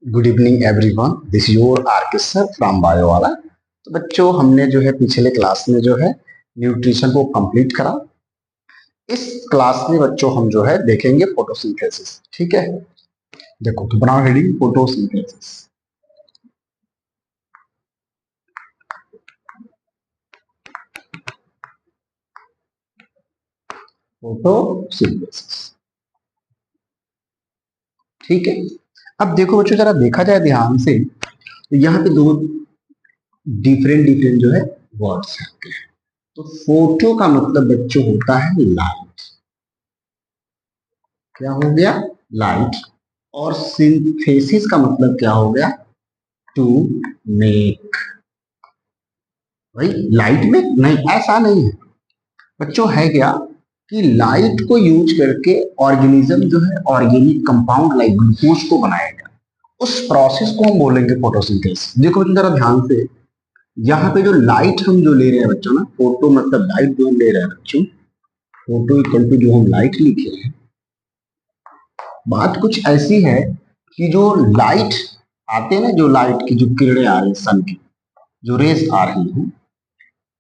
Good evening everyone, this your R K sir from bio वाला। तो बच्चों, हमने जो है पिछले क्लास में जो है न्यूट्रिशन को कंप्लीट करा। इस क्लास में बच्चों हम जो है देखेंगे फोटोसिंथेसिस। ठीक है, देखो तो बनाओ हेडिंग फोटोसिंथेसिस। फोटोसिंथेसिस, ठीक है। अब देखो बच्चों, जरा देखा जाए ध्यान से तो यहाँ पे दो डिफरेंट डिफरेंट जो है वर्ड्स हैं। तो फोटो का मतलब बच्चों होता है लाइट। क्या हो गया? लाइट। और सिंथेसिस का मतलब क्या हो गया? To make. भाई लाइट में नहीं, ऐसा नहीं है बच्चों। है क्या कि लाइट को यूज करके ऑर्गेनिज्म जो है ऑर्गेनिक कंपाउंड लाइक ग्लूकोज को बनाएगा। उस प्रोसेस को हम बोलेंगे फोटोसिंथेसिस। देखो बच्चों जरा ध्यान से, यहाँ पे जो लाइट हम जो ले रहे हैं बच्चों ना, फोटो मतलब लाइट जो हम ले रहे हैं बच्चों, फोटो इक्वल टू जो हम लाइट लिखे हैं। बात कुछ ऐसी है कि जो लाइट आते हैं ना, जो लाइट की जो किरणें आ रही है, सन की जो रेस आ रही है,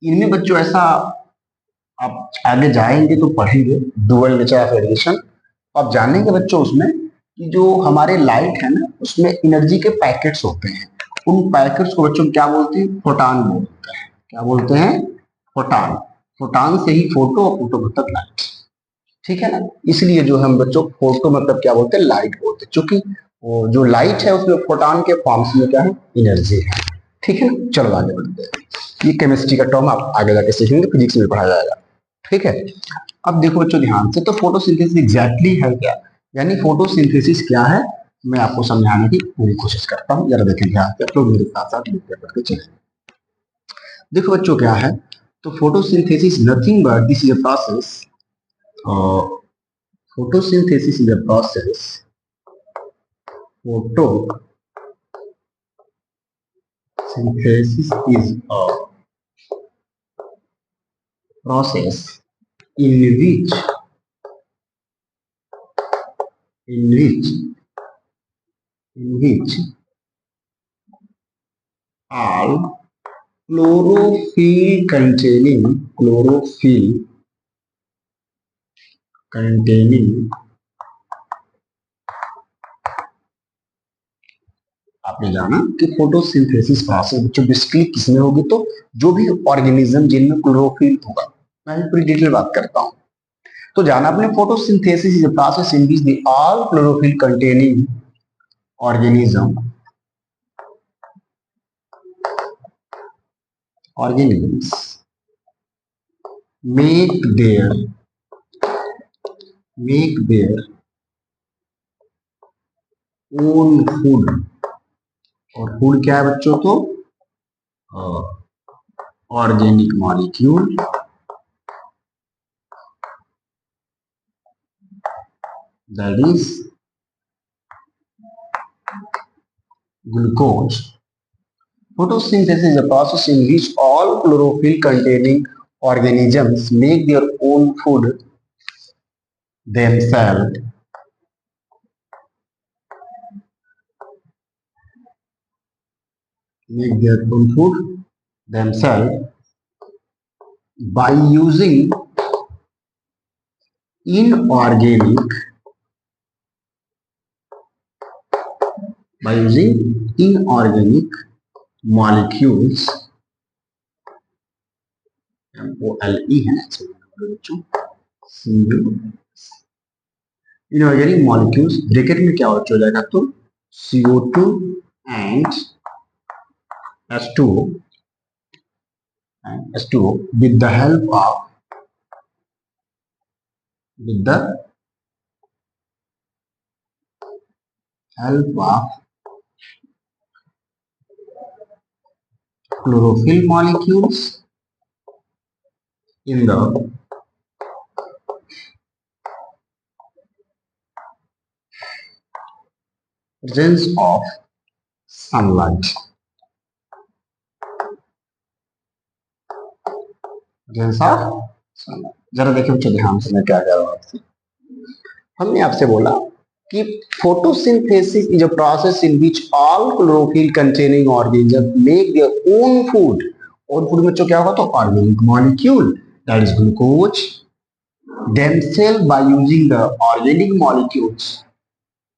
इनमें बच्चों ऐसा आप आगे जाएंगे तो पढ़ेंगे डुअल नेचर ऑफ रेडिएशन। आप जानेंगे बच्चों उसमें कि जो हमारे लाइट है ना, उसमें एनर्जी के पैकेट्स होते हैं। उन पैकेट्स को बच्चों क्या बोलते हैं? फोटान बोलते हैं। क्या बोलते हैं? फोटान। फोटान से ही फोटो, और फोटो मतलब लाइट। ठीक है ना। इसलिए जो हम बच्चों फोटो मतलब क्या बोलते हैं? लाइट बोलते हैं, क्योंकि वो जो लाइट है उसमें फोटान के फॉर्म्स में क्या है? एनर्जी है। ठीक है ना। चलो आगे बढ़ते हैं। ये केमिस्ट्री का टर्म आप आगे जाके सीखेंगे, फिजिक्स में पढ़ाया जाएगा। ठीक है। अब देखो बच्चों ध्यान से, तो फोटोसिंथेसिस एग्जैक्टली है क्या, यानी फोटोसिंथेसिस क्या है, मैं आपको समझाने की पूरी कोशिश करता हूँ। जरा देखें ध्यान से, आप लोग मेरे साथ साथ लिख करके चले। देखो बच्चों क्या है, तो photosynthesis nothing but this is a process. Photosynthesis is a process. Photosynthesis is a process in which in which in which all chlorophyll containing आपने जाना कि फोटोसिंथेसिस प्रोसेस बच्चों बेसिकली किसमें होगी, तो जो भी ऑर्गेनिज्म जिनमें क्लोरोफिल होगा। मैं पूरी डिटेल बात करता हूँ। तो जाना अपने, photosynthesis is a process in which the all chlorophyll containing organism organisms make their own food। और फूड क्या है बच्चों? तो organic molecule that is glucose। Photosynthesis is a process in which all chlorophyll containing organisms make their own food themselves by using inorganic molecules, MOLE है बच्चों, inorganic molecules bracket में क्या हो जाएगा? तो CO2 and H2O with the help of chlorophyll molecules in the presence of sunlight। जरा देखिए बच्चों ध्यान से, मैं क्या कह रहा हूँ आपसे। हमने आपसे बोला कि photosynthesis is a process in which all chlorophyll containing organism make their own food. Own food में क्या होगा, तो organic molecule that is glucose themselves by using the organic molecules,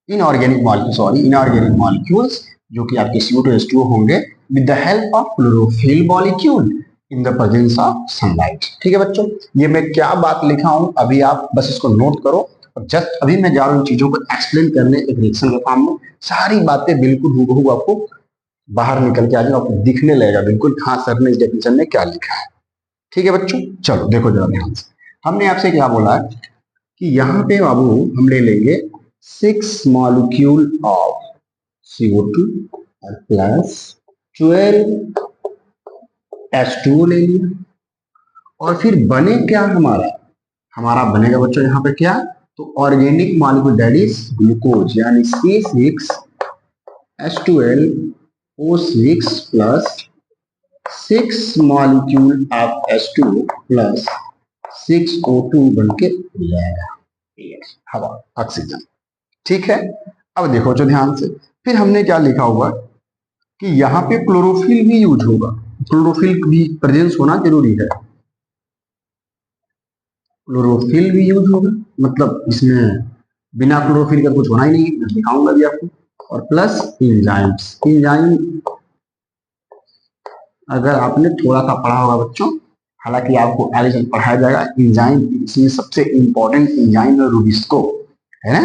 inorganic molecules जो कि आपके CO2H2O होंगे with the help of chlorophyll molecule in the presence of sunlight। ठीक है बच्चों, ये मैं क्या बात लिखा हूं अभी आप बस इसको नोट करो, और जस्ट अभी मैं जा रहा हूं चीजों को एक्सप्लेन करने एक रिएक्शन के फॉर्म में। सारी बातें बिल्कुल हूबहू आपको बाहर निकल के आ जाएगा, आपको दिखने लगेगा बिल्कुल हाँ सर ने इस डेफिनेशन में क्या लिखा है। ठीक है बच्चों, चलो देखो जरा ध्यान से, हमने आपसे क्या बोला है कि यहाँ पे बाबू हम ले लेंगे 6 मॉलिक्यूल ऑफ CO2 और प्लस 12 H2O ले लिया, और फिर बने क्या हमारा बनेगा बच्चों यहाँ पे क्या, तो organic molecule that is glucose, यानी C6H12O6 plus 6 molecule of H2O plus 6O2 बन के जाएगा हवा, ऑक्सीजन। ठीक है, अब देखो जो ध्यान से, फिर हमने क्या लिखा हुआ कि यहाँ पे क्लोरोफिल भी यूज होगा, क्लोरोफिल भी प्रेजेंस होना जरूरी है, क्लोरोफिल भी यूज होगा, मतलब इसमें बिना क्लोरोफिल का कुछ होना ही नहीं, मैं दिखाऊंगा भी आपको। और प्लस एंजाइम्स, एंजाइम अगर आपने थोड़ा सा पढ़ा होगा बच्चों, हालांकि आपको आगे चल पढ़ाया जाएगा एंजाइम, इसमें सबसे इंपॉर्टेंट एंजाइम है रुबिस्को, है ना।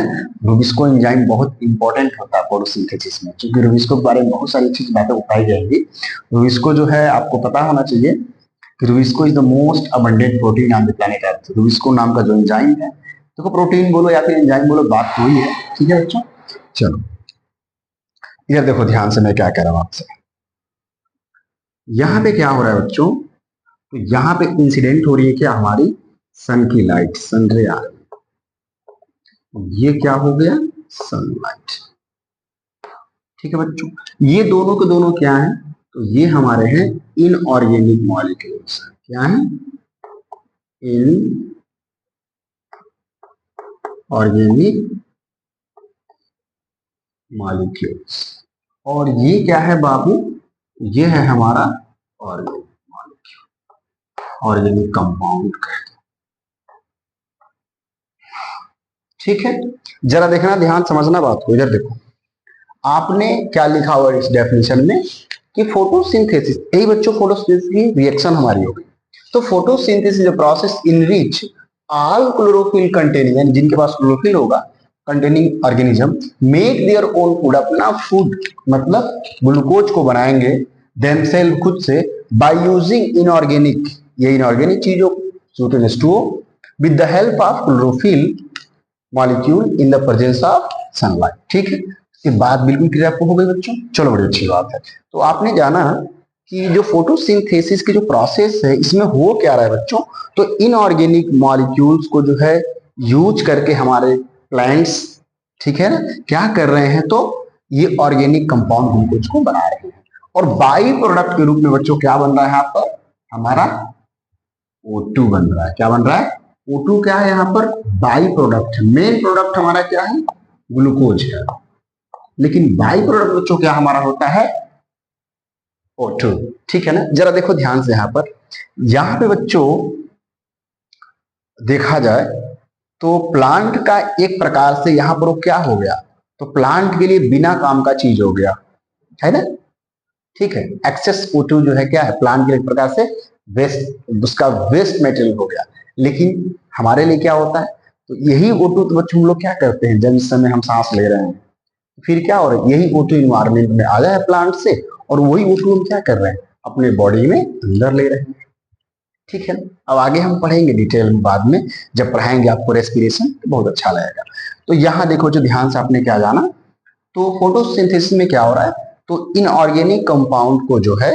रुबिस्को एंजाइम बहुत इंपॉर्टेंट होता है फोटोसिंथेसिस में, क्योंकि रुबिस्को के बारे में बहुत सारी चीज बातें बताई जाएंगी। रुबिस्को जो है आपको पता होना चाहिए कि Rubisco is the most abundant protein on the planet earth. Rubisco नाम का जो एंजाइम है, देखो प्रोटीन बोलो या फिर एंजाइम बोलो, बात तो ही है। ठीक है बच्चों, चलो इधर देखो ध्यान से मैं क्या कह रहा हूं आपसे, यहाँ पे क्या हो रहा है बच्चों, तो यहाँ पे इंसिडेंट हो रही है क्या, हमारी सन की लाइट, सन रे आ रही है, ये क्या हो गया, सनलाइट। ठीक है बच्चों, ये दोनों के दोनों क्या है, तो ये हमारे हैं इनऑर्गेनिक मॉलिक्यूल्स। क्या है, इन ऑर्गेनिक मॉलिक्यूल्स, और ये क्या है बाबू, ये है हमारा ऑर्गेनिक मॉलिक्यूल, ऑर्गेनिक कंपाउंड। ठीक है, जरा देखना, ध्यान समझना बात को, इधर देखो आपने क्या लिखा हुआ है इस डेफिनेशन में कि फोटोसिंथेसिस, यही बच्चों फोटोसिंथेसिस की रिएक्शन हमारी हो गई। तो photosynthesis is a process in which all chlorophyll containing, यानी जिनके पास क्लोरोफिल होगा, containing organism make their own food, अपना फूड मतलब ग्लूकोज को बनाएंगे देमसेल्फ, खुद से, बाय यूजिंग इनऑर्गेनिक, ये इनऑर्गेनिक चीजों CO2H2O with the help of chlorophyll molecule in the presence of sunlight. ठीक है, ये बात बिल्कुल क्लियर आपको हो गई बच्चों, चलो बड़ी अच्छी बात है। तो आपने जाना कि जो फोटोसिंथेसिस की जो प्रोसेस है, इसमें हो क्या रहा है बच्चों, तो इनऑर्गेनिक मॉलिक्यूल्स को जो है यूज करके हमारे प्लांट्स, ठीक है ना, क्या कर रहे हैं, तो ये ऑर्गेनिक कंपाउंड ग्लूकोज को बना रहे हैं, और बाई प्रोडक्ट के रूप में बच्चों क्या बन रहा है यहाँ पर, हमारा O2 बन रहा है। क्या बन रहा है, O2 क्या है यहाँ पर, बाई प्रोडक्ट। मेन प्रोडक्ट हमारा क्या है, ग्लूकोज है, लेकिन बाई प्रोडक्ट बच्चों क्या हमारा होता है, O2। ठीक है ना, जरा देखो ध्यान से यहाँ पे बच्चों देखा जाए तो प्लांट का एक प्रकार से यहाँ पर वो क्या हो गया, तो प्लांट के लिए बिना काम का चीज हो गया, है ना। ठीक है, एक्सेस O2 जो है क्या है, प्लांट के लिए एक प्रकार से वेस्ट, उसका वेस्ट मटेरियल हो गया। लेकिन हमारे लिए क्या होता है, तो यही O2 तो बच्चों हम लोग क्या करते हैं, जब इस समय हम सांस ले रहे हैं, फिर क्या हो रहा है, यही O2 इन्वायरमेंट में आ जाए प्लांट से, और वही O2 हम क्या कर रहे हैं, अपने बॉडी में अंदर ले रहे हैं। ठीक है, अब आगे हम पढ़ेंगे डिटेल में बाद में, जब पढ़ाएंगे आपको रेस्पिरेशन, तो बहुत अच्छा लगेगा। तो यहाँ देखो जो ध्यान से आपने क्या जाना, तो फोटोसिंथेसिस में क्या हो रहा है, तो इनऑर्गेनिक कंपाउंड को जो है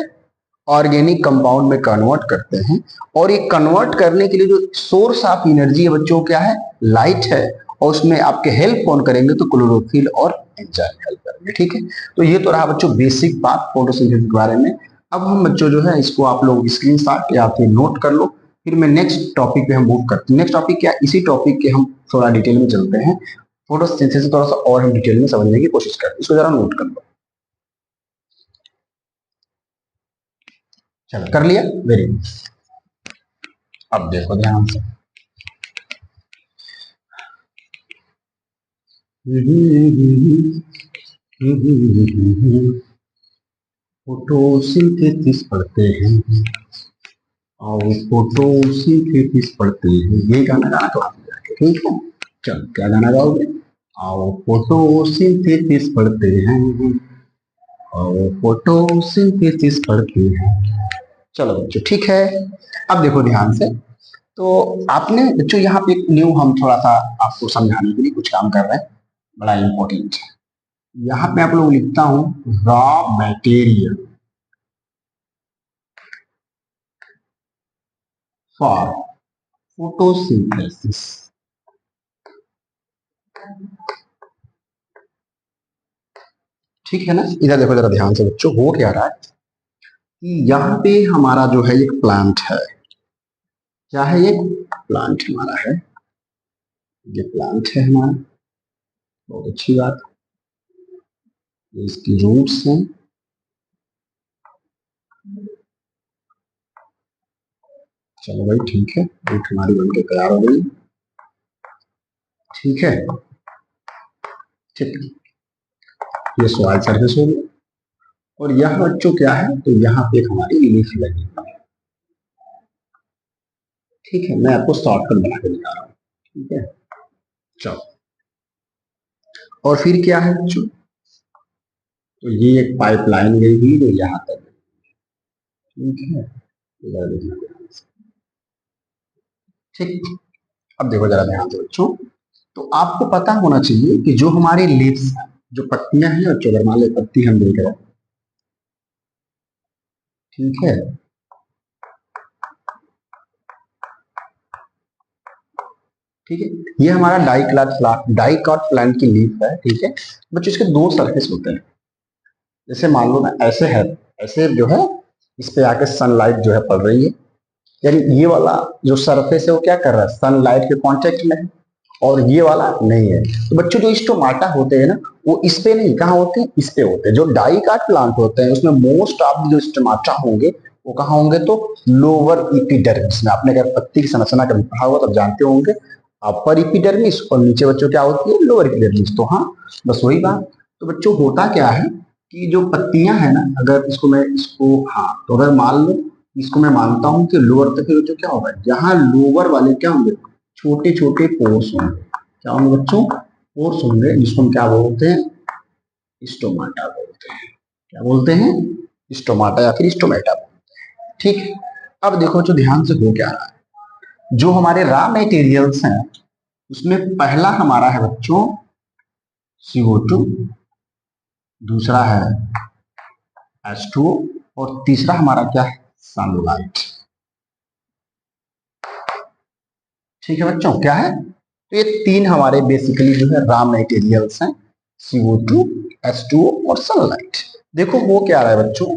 ऑर्गेनिक कंपाउंड में कन्वर्ट करते हैं, और ये कन्वर्ट करने के लिए जो सोर्स ऑफ एनर्जी है बच्चों क्या है, लाइट है, और उसमें आपके हेल्प कौन करेंगे, तो क्लोरोफिल और एंजाइम हेल्प करेंगे। ठीक है, तो ये तो रहा बच्चों बेसिक बात फोटोसिंथेसिस के बारे में। अब हम बच्चों जो है इसको आप लोग स्क्रीनशॉट या फिर नोट कर लो, फिर मैं नेक्स्ट टॉपिक पे हम मूव करते हैं। नेक्स्ट टॉपिक क्या, इसी टॉपिक के हम थोड़ा डिटेल में चलते हैं, फोटोसिंथेसिस थोड़ा सा और हम डिटेल में समझने की कोशिश करते हैं, इसको जरा नोट कर लो। चलो कर लिया, वेरी गुड। अब देखो ध्यान से, फोटोसिंथेसिस पढ़ते हैं और फोटोसिंथेसिस पढ़ते हैं, ये गाना गाना क्लास में जाके, ठीक है। चलो क्या गाना गाओगे? आओ फोटोसिंथेसिस पढ़ते हैं और फोटोसिंथेसिस पढ़ते हैं। चलो बच्चों ठीक है। अब देखो ध्यान से, तो आपने बच्चों यहाँ पे एक न्यू हम थोड़ा सा आपको समझाने के लिए कुछ काम कर रहे हैं, बड़ा इंपॉर्टेंट है। यहाँ पे आप लोग लिखता हूं रॉ मटेरियल फॉर फोटोसिंथेसिस। ठीक है ना? इधर देखो जरा ध्यान से बच्चों, हो क्या रहा है कि यहाँ पे हमारा जो है एक प्लांट है। क्या है? ये प्लांट हमारा है, ये प्लांट है हमारा, बहुत अच्छी बात। ये इसकी रूट्स हैं, चलो भाई ठीक है, रूट हमारी बनके तैयार हो गई। ठीक है, ठीक, ये सॉइल सरफेस हो गया। और यह बच्चों क्या है, तो यहाँ पे हमारी लीफ लगी है। ठीक है, मैं आपको शॉर्टकट बना के दिखा रहा हूँ। ठीक है, चलो। और फिर क्या है बच्चों, तो ये एक पाइपलाइन गई हुई जो यहाँ तक। ठीक है, ठीक। अब देखो जरा ध्यान से बच्चों, तो आपको पता होना चाहिए कि जो हमारे लीव्स हैं, जो पत्तियां हैं बच्चों, अगर मान लो पत्ती हम देख रहे हैं, ठीक है, ठीक है, ये हमारा डाइकॉट प्लांट की लीफ है। ठीक है बच्चों, इसके दो सरफेस होते हैं। जैसे मान लो ना ऐसे है, ऐसे जो है इस पे आके सनलाइट जो है पड़ रही है, यानी ये वाला जो सरफेस है वो क्या कर रहा है, सनलाइट के कांटेक्ट में है, और ये वाला नहीं है। तो बच्चों जो स्टोमाटा होते हैं ना, वो इस पे नहीं, कहाँ होते हैं, इस पे होते हैं। जो डाइकाट प्लांट होते हैं उसमें मोस्ट ऑफ जो स्टोमाटा होंगे वो कहाँ होंगे, तो लोअर इपिडर्मिस में। आपने अगर पत्ती की संरचना कभी पढ़ा होगा तब जानते होंगे, अपर इपिडर्मिस और नीचे बच्चों क्या होती है, लोअर इपिडर्मिस। तो हाँ, बस वही बात। तो बच्चों होता क्या है कि जो पत्तियां है ना, अगर इसको हाँ, तो अगर मान लो इसको मैं मानता हूं कि लोअर तक बच्चों क्या होगा, यहाँ लोअर वाले क्या होंगे, छोटे छोटे पोर्स होंगे। क्या होंगे बच्चों, पोर्स होंगे, जिसको हम क्या बोलते हैं, स्टोमाटा बोलते हैं। क्या बोलते हैं, स्टोमाटा या फिर स्टोमेटा। ठीक है, अब देखो बच्चों ध्यान से हो क्या रहा है, जो हमारे रॉ मटेरियल्स हैं उसमें पहला हमारा है बच्चों CO2, दूसरा है H2O, और तीसरा हमारा क्या है, सनलाइट। ठीक है बच्चों, क्या है, तो ये तीन हमारे बेसिकली जो है रॉ मटेरियल्स हैं, CO2, H2O और सनलाइट। देखो वो क्या रहा है बच्चों,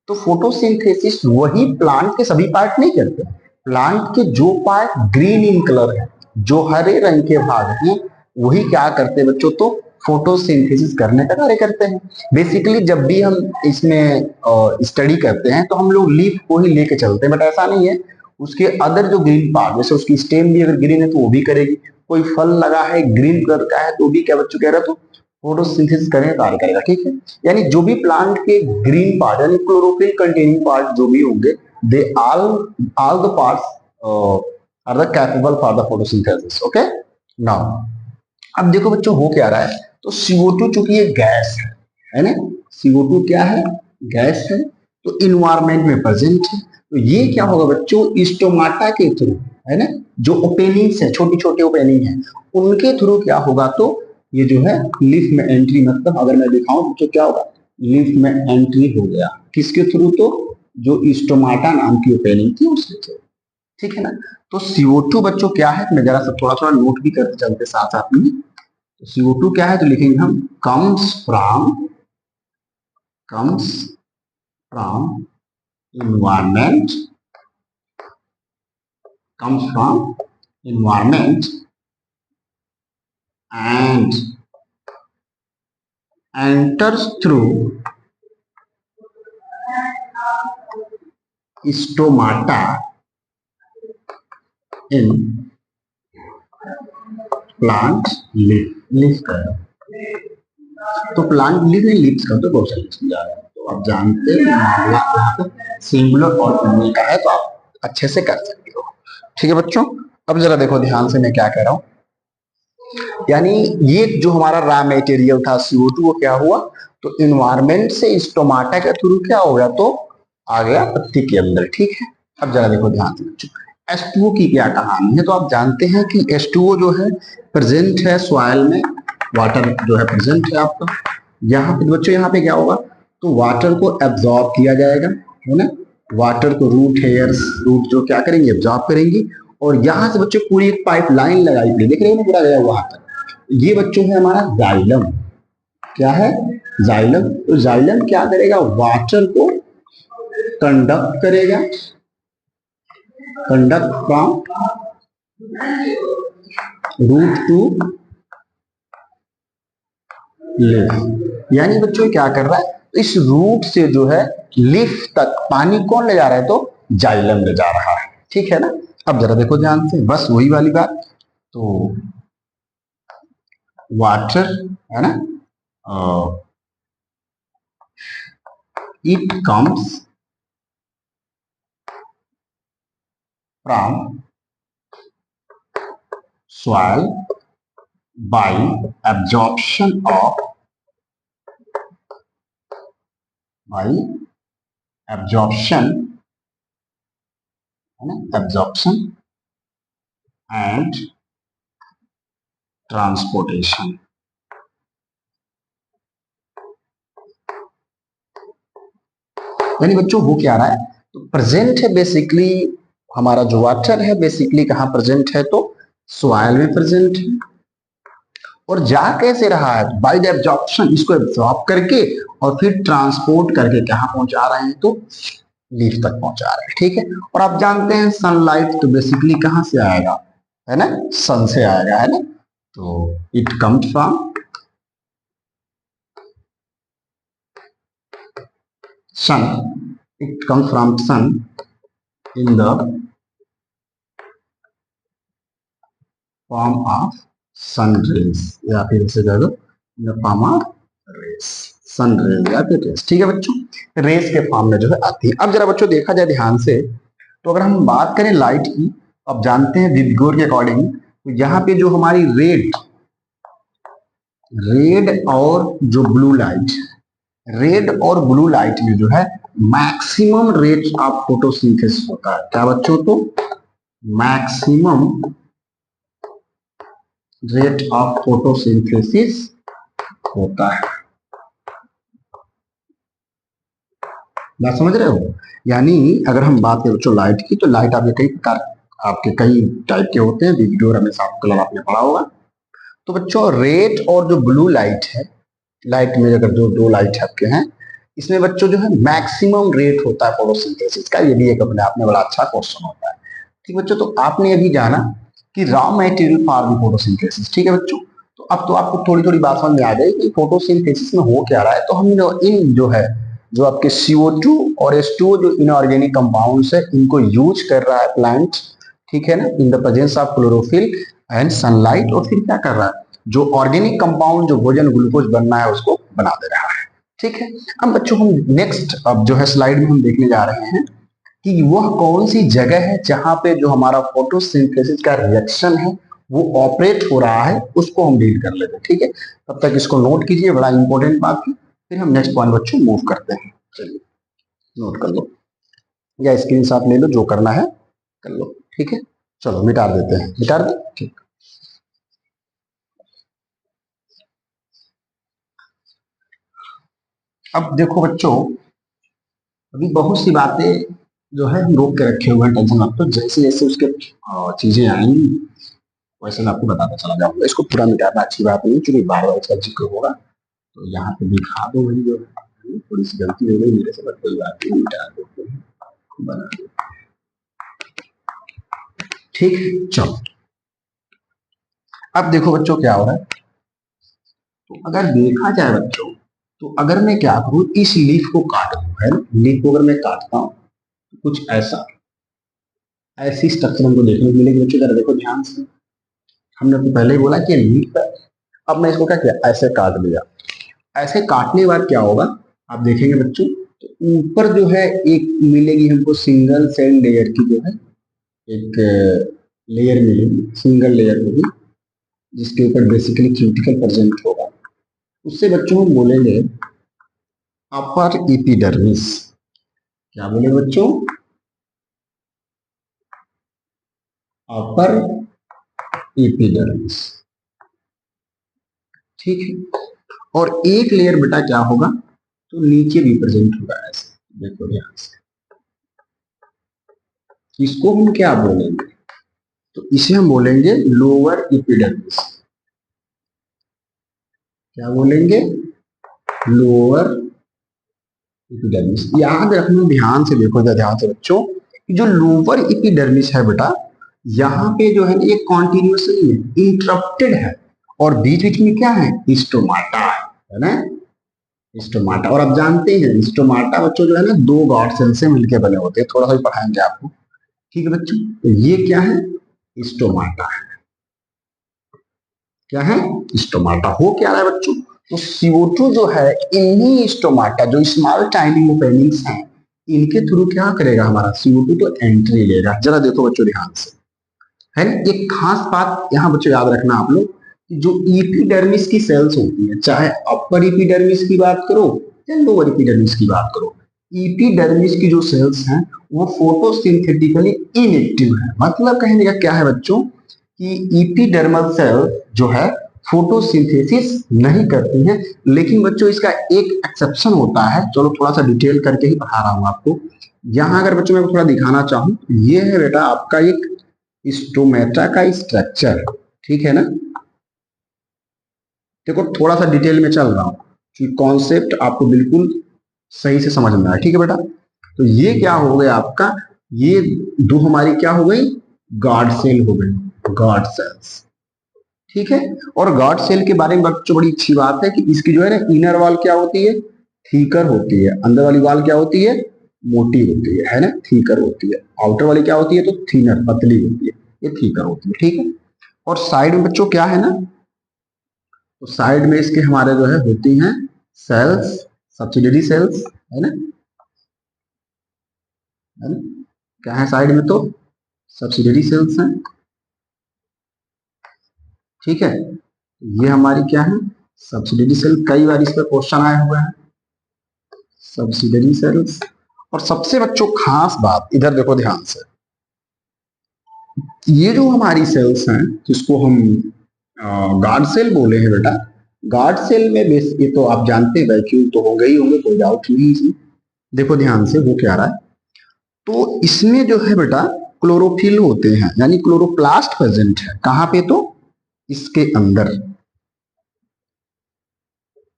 तो फोटोसिंथेसिस वही प्लांट के सभी पार्ट नहीं करते। प्लांट के जो पार्ट ग्रीन इन कलर है, जो हरे रंग के भाग हैं, वही क्या करते हैं बच्चों, तो फोटोसिंथेसिस करने का कार्य करते हैं। बेसिकली जब भी हम इसमें स्टडी करते हैं तो हम लोग लीफ को ही लेके चलते हैं, बट ऐसा नहीं है। उसके अदर जो ग्रीन पार्ट, जैसे उसकी स्टेम भी अगर ग्रीन है तो वो भी करेगी। कोई फल लगा है ग्रीन कलर का है तो भी क्या बच्चों कह रहे, तो फोटोसिंथेसिस करने का कार्य करेगा। ठीक है, यानी जो भी प्लांट के ग्रीन पार्ट यानी क्लोरोफिल कंटेनिंग पार्ट जो भी होंगे, they all the parts are the capable for the photosynthesis. Okay, now अब देखो बच्चों हो क्या रहा है, तो CO2 चूंकि ये गैस है ना, CO2 क्या है, गैस है, तो इन्वायरमेंट में प्रेजेंट है। तो ये क्या होगा बच्चों, स्टोमाटा के थ्रू, है ना, जो ओपेनिंग्स है, छोटी छोटी ओपेनिंग है, उनके थ्रू क्या होगा, तो ये जो है लीफ में एंट्री, मतलब अगर मैं दिखाऊं तो क्या होगा, लीफ में एंट्री हो गया, किसके थ्रू, तो जो स्टोमाटा नाम की ओपेनिंग थी उसके थ्रू। ठीक है ना, तो CO2 बच्चों क्या है, मैं जरा सा थोड़ा थोड़ा नोट भी करते चलते साथ साथ में। तो CO2 क्या है, तो लिखेंगे हम comes from environment, comes from environment and enters through stomata in plant leaf का, तो प्लांट लीफ में लीव्स का तो बहुत सारी चीज आ रहा है, तो आप जानते हैं मामला यहाँ पे सिंगुलर और प्लूरल का है, तो आप अच्छे से कर सकते हो। ठीक है बच्चों, अब जरा देखो ध्यान से मैं क्या कह रहा हूँ। यानी ये जो हमारा रॉ मटेरियल था CO2 वो क्या हुआ, तो इन्वायरमेंट से स्टोमाटा के थ्रू क्या हो गया, तो आ गया पत्ती के अंदर। ठीक है, अब जरा देखो ध्यान से बच्चों, H2O की क्या कहानी है, तो आप जानते हैं कि H2O जो है प्रेजेंट है सॉइल में, वाटर जो है प्रेजेंट है आपका यहाँ पे बच्चों। यहाँ पे क्या होगा, तो वाटर को एब्जॉर्ब किया जाएगा, है ना, वाटर को रूट हेयर्स, रूट जो क्या करेंगे, एब्जॉर्ब करेंगी, और यहाँ से बच्चों पूरी एक पाइपलाइन लगाई गई, देख रहे हो ना पूरा गया वहां तक। ये बच्चों है हमारा जाइलम, क्या है, जाइलम। तो जाइलम क्या करेगा, वाटर को कंडक्ट करेगा, कंडक्ट फ्रॉम रूट टू लिफ। यानी बच्चों क्या कर रहा है, इस रूट से जो है लिफ तक पानी कौन ले जा रहा है, तो जाइलम ले जा रहा है। ठीक है ना, अब जरा देखो ध्यान से, बस वही वाली बात, तो वाटर है ना, it comes from soil by absorption of by absorption absorption and transportation। यानी बच्चों हो क्या रहा है, तो प्रेजेंट है बेसिकली हमारा जो वाटर है बेसिकली कहाँ प्रेजेंट है, तो सॉइल में प्रेजेंट है, और जा कैसे रहा है, बाय द एब्जॉर्प्शन, इसको एब्जॉर्ब करके और फिर ट्रांसपोर्ट करके कहाँ पहुंचा रहे हैं, तो लीफ तक पहुंचा रहे हैं। ठीक है, और आप जानते हैं सनलाइट तो बेसिकली कहाँ से आएगा, है ना, सन से आएगा, है ना, तो it comes from sun, it comes from sun in the form of sun rays, या फिर इसे कह दो in the form of rays, sun rays या फिर रेस। ठीक है बच्चों, रेस के फॉर्म में जो है आती है। अब जरा बच्चों देखा जाए ध्यान से, तो अगर हम बात करें लाइट की, अब जानते हैं विदगोर के अकॉर्डिंग, तो यहाँ पे जो हमारी रेड और जो ब्लू लाइट, रेड और ब्लू लाइट में जो है मैक्सिमम रेट ऑफ फोटोसिंथेसिस होता है। क्या बच्चों, तो मैक्सिमम रेट ऑफ फोटोसिंथेसिस होता है। बात समझ रहे हो, यानी अगर हम बात करें बच्चों लाइट की, तो लाइट आपके कई प्रकार, आपके कई टाइप के होते हैं, विदगोर हमेशा कलर आपने पढ़ा होगा। तो बच्चों रेड और जो ब्लू लाइट है, लाइट में अगर जो दो लाइट आपके हैं, इसमें बच्चों जो है मैक्सिमम रेट होता है फोटोसिंथेसिस का। ये भी एक अपने आप में बड़ा अच्छा क्वेश्चन होता है। ठीक बच्चों, तो आपने अभी जाना कि रॉ मटेरियल फॉर फोटोसिंथेसिस। ठीक है बच्चों, तो अब तो आपको थोड़ी थोड़ी बात समझ में आ गई कि फोटोसिंथेसिस में हो क्या रहा है। तो हम इन जो है जो आपके CO2 और H2O जो इनऑर्गेनिक कंपाउंड्स है, इनको यूज कर रहा है प्लांट, ठीक है ना, in the presence of chlorophyll and sunlight, और फिर क्या कर रहा है, जो ऑर्गेनिक कंपाउंड जो भोजन ग्लूकोज बनना है उसको बना दे रहा है। ठीक है, अब बच्चों हम नेक्स्ट अब जो है स्लाइड में हम देखने जा रहे हैं कि वह कौन सी जगह है जहां पे जो हमारा फोटोसिंथेसिस का रिएक्शन है वो ऑपरेट हो रहा है, उसको हम डील कर लेते हैं। ठीक है, तब तक इसको नोट कीजिए, बड़ा इंपॉर्टेंट बात है। फिर हम नेक्स्ट पॉइंट बच्चों मूव करते हैं। चलिए नोट कर लो या स्क्रीनशॉट ले लो, जो करना है कर लो। ठीक है, चलो मिटा देते हैं, मिटा दे। ठीक, अब देखो बच्चों, अभी बहुत सी बातें जो है हम रोक के रखे हुए हैं, टेंशन मत लो, जैसे जैसे उसके चीजें आएंगी वैसे मैं आपको बताता चला जाऊंगा। इसको पूरा मिटाना अच्छी बात नहीं, क्योंकि बार बार इसका जिक्र होगा, तो यहाँ पे दिखा दो वही जो है, थोड़ी सी गलती हो गई मेरे से, बट कोई बात नहीं, मिटा दो, बना दो। ठीक है, चलो अब देखो बच्चों क्या हो रहा है, तो अगर देखा जाए बच्चों, तो अगर मैं क्या करूं, इस लीफ को काट दूं, है ना, लीफ को अगर मैं काटता हूं तो कुछ ऐसा, ऐसी स्ट्रक्चर हमको देखने को मिलेगी बच्चों। जरा देखो ध्यान से, हमने तो पहले ही बोला कि लीफ है। अब मैं इसको क्या किया, ऐसे काट दिया। ऐसे काटने के बाद क्या होगा, आप देखेंगे बच्चों, तो ऊपर जो है एक मिलेगी हमको सिंगल सेल लेयर की, जो है एक लेयर मिलेगी, सिंगल लेयर होगी, जिसके ऊपर बेसिकली क्यूटिकल प्रेजेंट होगा। उससे बच्चों हम बोलेंगे अपर एपिडर्मिस। क्या बोले बच्चों, अपर एपिडर्मिस। ठीक है। और एक लेयर बेटा क्या होगा, तो नीचे भी प्रेजेंट होगा ऐसे, देखो ध्यान से। इसको हम क्या बोलेंगे, तो इसे हम बोलेंगे लोअर एपिडर्मिस। क्या बोलेंगे, लोअर एपिडर्मिस। याद रखना, ध्यान से देखो, ध्यान से बच्चों, जो लोअर एपिडर्मिस है बेटा, यहाँ पे जो है ये कॉन्टिन्यूस नहीं है, इंटरप्टेड है, और बीच बीच में क्या है, स्टोमाटा है ना, स्टोमाटा। और आप जानते हैं स्टोमाटा बच्चों जो है ना, दो गॉड सेल से मिलकर बने होते हैं, थोड़ा सा भी पढ़ाएंगे आपको। ठीक है बच्चों, तो ये क्या है, स्टोमाटा है। क्या है, स्टोमाटा। हो क्या रहा है बच्चों, तो CO2 जो है, इन्हीं स्टोमाटा जो स्मॉल टाइनी ओपनिंग्स हैं, इनके थ्रू क्या करेगा हमारा CO2 तो एंट्री लेगा। जरा देखो बच्चों ध्यान से, है ना। एक खास बात यहाँ बच्चों याद रखना आप लोग, कि जो एपिडर्मिस की सेल्स होती है, चाहे अपर एपिडर्मिस की बात करो या लोअर एपिडर्मिस की बात करो, एपिडर्मिस की जो सेल्स हैं वो फोटोसिंथेटिकली इनएक्टिव है। मतलब कहने का क्या है बच्चों, कि एपिडर्मल सेल जो है फोटोसिंथेसिस नहीं करती हैं। लेकिन बच्चों इसका एक एक्सेप्शन होता है, चलो थोड़ा सा डिटेल करके ही पढ़ा रहा हूं आपको। यहां अगर बच्चों मैं थोड़ा दिखाना चाहूं, ये है बेटा आपका एक स्टोमेटा का स्ट्रक्चर, ठीक है ना। देखो थोड़ा सा डिटेल में चल रहा हूं कि कॉन्सेप्ट आपको बिल्कुल सही से समझ में आए, ठीक है बेटा। तो ये क्या हो गया आपका, ये दो हमारी क्या हो गई, गार्ड सेल हो गई, गार्ड सेल्स। ठीक है। और गार्ड सेल के बारे में बच्चों बड़ी अच्छी बात है कि इसकी जो है ना, इनर वॉल क्या होती है, थीकर होती है, अंदर वाली वॉल क्या होती है, मोटी होती है ना, थीकर होती है। आउटर वाली क्या होती है, तो थीनर, पतली होती है, ये थीकर होती है। ठीक है। और साइड में बच्चों क्या है ना, तो साइड में इसके हमारे जो है होती हैं सेल्स, सब्सिडरी सेल्स, है ना, है ना। क्या है साइड में, तो सब्सिडरी सेल्स हैं। ठीक है। ये हमारी क्या है, सब्सिडरी सेल। कई बार इस पर क्वेश्चन आए हुए हैं, सब्सिडरी सेल्स। और सबसे बच्चों खास बात, इधर देखो ध्यान से, ये जो हमारी सेल्स हैं जिसको हम गार्ड सेल बोले हैं बेटा, गार्ड सेल में बेस, ये तो आप जानते हैं वैक्यूल तो होंगे ही होंगे, कोई डाउट नहीं इसमें। देखो ध्यान से वो क्या रहा है, तो इसमें जो है बेटा क्लोरोफिल होते हैं, यानी क्लोरोप्लास्ट प्रेजेंट है। कहां पे, तो इसके अंदर।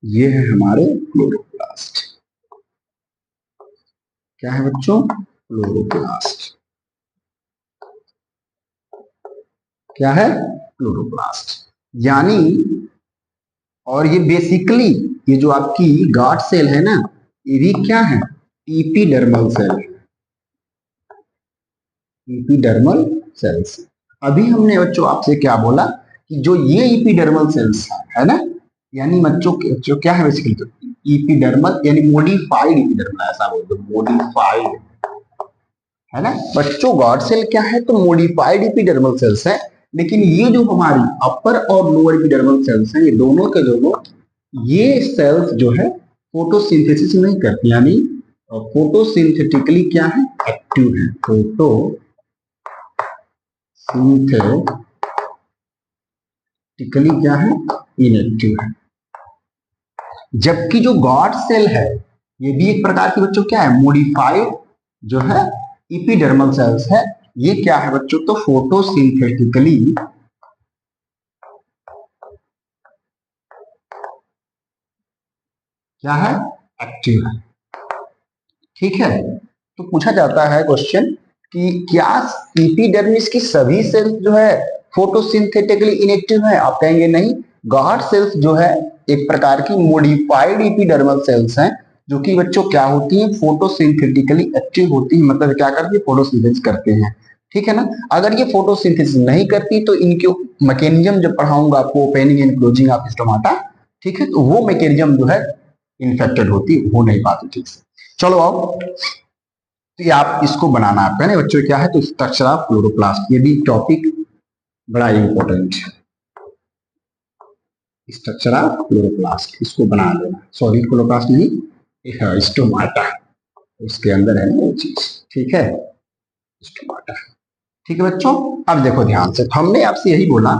ये है हमारे क्लोरोप्लास्ट। क्या है बच्चों, क्लोरोप्लास्ट। क्या है, क्लोरोप्लास्ट। यानी, और ये बेसिकली, ये जो आपकी गार्ड सेल है ना, ये भी क्या है, एपिडर्मल सेल है, एपिडर्मल सेल्स। अभी हमने बच्चों आपसे क्या बोला, कि जो ये एपिडर्मल सेल्स है ना, यानी बच्चों जो क्या है बेसिकली, तो एपिडर्मल यानी मॉडिफाइड एपिडर्मल, ऐसा बोल दो, मॉडिफाइड, है ना। बच्चों गॉड सेल क्या है, तो मॉडिफाइड एपिडर्मल सेल्स है। लेकिन ये जो हमारी अपर और लोअर एपिडर्मल सेल्स हैं, ये दोनों के दोनों, ये सेल्स जो है फोटोसिंथेसिस नहीं करती, यानी फोटोसिंथेटिकली क्या है, एक्टिव है, फोटोसिंथेटिकली क्या है, इनएक्टिव है। जबकि जो गॉड सेल है, ये भी एक प्रकार की बच्चों क्या है, मॉडिफाइड जो है एपिडर्मल सेल्स है। ये क्या है बच्चों, तो फोटोसिंथेटिकली क्या है, एक्टिव है। ठीक है। तो पूछा जाता है क्वेश्चन कि क्या एपिडर्मिस की सभी सेल्स जो है फोटोसिंथेटिकली इनएक्टिव है, आप कहेंगे नहीं, गॉड सेल्स जो है एक प्रकार की मॉडिफाइड एपिडर्मल सेल्स हैं, जो कि बच्चों क्या होती हैं, फोटोसिंथेटिकली एक्टिव होती है, मतलब क्या करती है, फोटोसिंथेसिस करते हैं। ठीक है ना। अगर ये फोटोसिंथेसिस नहीं करती तो इनके मैकेनिज्म जब पढ़ाऊंगा आपको, opening and closing of stomata, ठीक है, तो वो मैकेनिज्म जो है इन्फेक्टेड होती, हो नहीं पाती ठीक से। चलो आओ, तो ये आप इसको बनाना आपका है ना बच्चों, क्या है, तो स्ट्रक्चर ऑफ क्लोरोप्लास्ट, ये भी टॉपिक बड़ा इंपॉर्टेंट है। स्ट्रक्चर ऑफ क्लोरोप्लास्ट इसको बना लेना, सॉरी क्लोरोप्लास्ट नहीं, स्टोमाटा, उसके अंदर है ना वो चीज। ठीक है, स्टोमाटा। ठीक है बच्चों, अब देखो ध्यान से, हमने आपसे यही बोला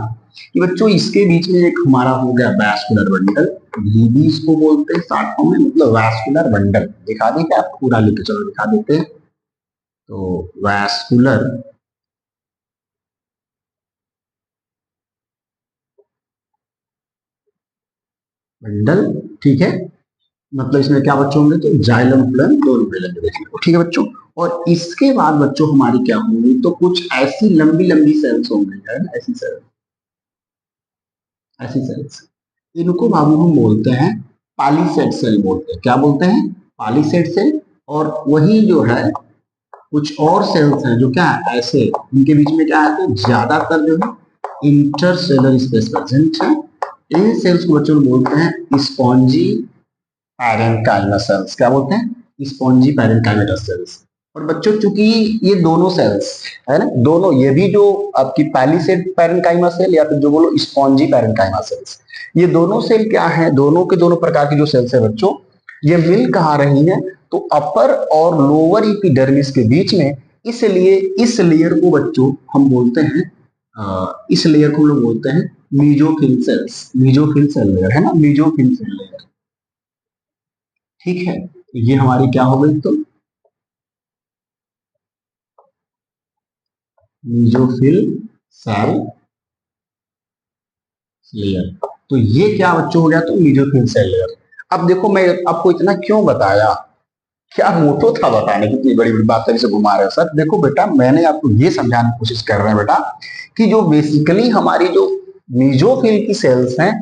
कि बच्चों इसके बीच में एक हमारा हो गया वैस्कुलर बंडल, वीबी इसको बोलते हैं शॉर्ट फॉर्म में, मतलब वैस्कुलर बंडल। दिखा दें क्या, आप पूरा लिख, चलो दिखा देते हैं। तो वैस्कुलर बंडल, ठीक है, मतलब इसमें क्या बच्चों होंगे, तो जाइलम फ्लोएम दोनों मिलेंगे देखने को। ठीक है बच्चों, और इसके बाद बच्चों हमारी क्या होंगी, तो कुछ ऐसी लंबी लंबी सेल्स होंगी, है ना, ऐसी सेल्स, ऐसी सेल्स, इनको बाबू हम बोलते हैं पॉलीसेट सेल बोलते हैं। क्या बोलते हैं, पॉलीसेट सेल। और वही जो है कुछ और सेल्स हैं जो क्या है ऐसे, इनके बीच में क्या है, तो ज्यादातर जो है इंटरसेलर स्पेस प्रेजेंट है। इन सेल्स को बच्चों बोलते हैं स्पॉन्जी पैरेन्काइमा सेल्स। क्या बोलते हैं, स्पॉन्जी पैरेन्काइमा सेल्स। और बच्चों चूंकि ये दोनों सेल्स है ना, दोनों, ये भी जो आपकी पैलिसेड पैरेन्काइमा सेल या फिर जो बोलो स्पॉन्जी पैरेन्काइमा सेल्स, ये दोनों सेल क्या है, दोनों के दोनों प्रकार की जो सेल्स है बच्चों, ये मिल कहाँ रही है, तो अपर और लोअर एपिडर्मिस के बीच में। इसलिए इस लेयर को बच्चों हम बोलते हैं, इस लेयर को हम लोग बोलते हैं mesophyll cells. Mesophyll cell layer है ना, मीजोफिल सेल लेयर। ठीक है, ये हमारी क्या हो गई, तो मीजोफिल सेल लेयर। तो ये क्या बच्चों हो गया, तो मीजोफिल सेल लेयर। अब देखो मैं आपको इतना क्यों बताया, क्या मोटो था बताने की, इतनी बड़ी बड़ी बातें से घुमा रहे हो सर। देखो बेटा, मैंने आपको ये समझाने की कोशिश कर रहे हैं बेटा, कि जो बेसिकली हमारी जो मीजोफिल की सेल्स हैं,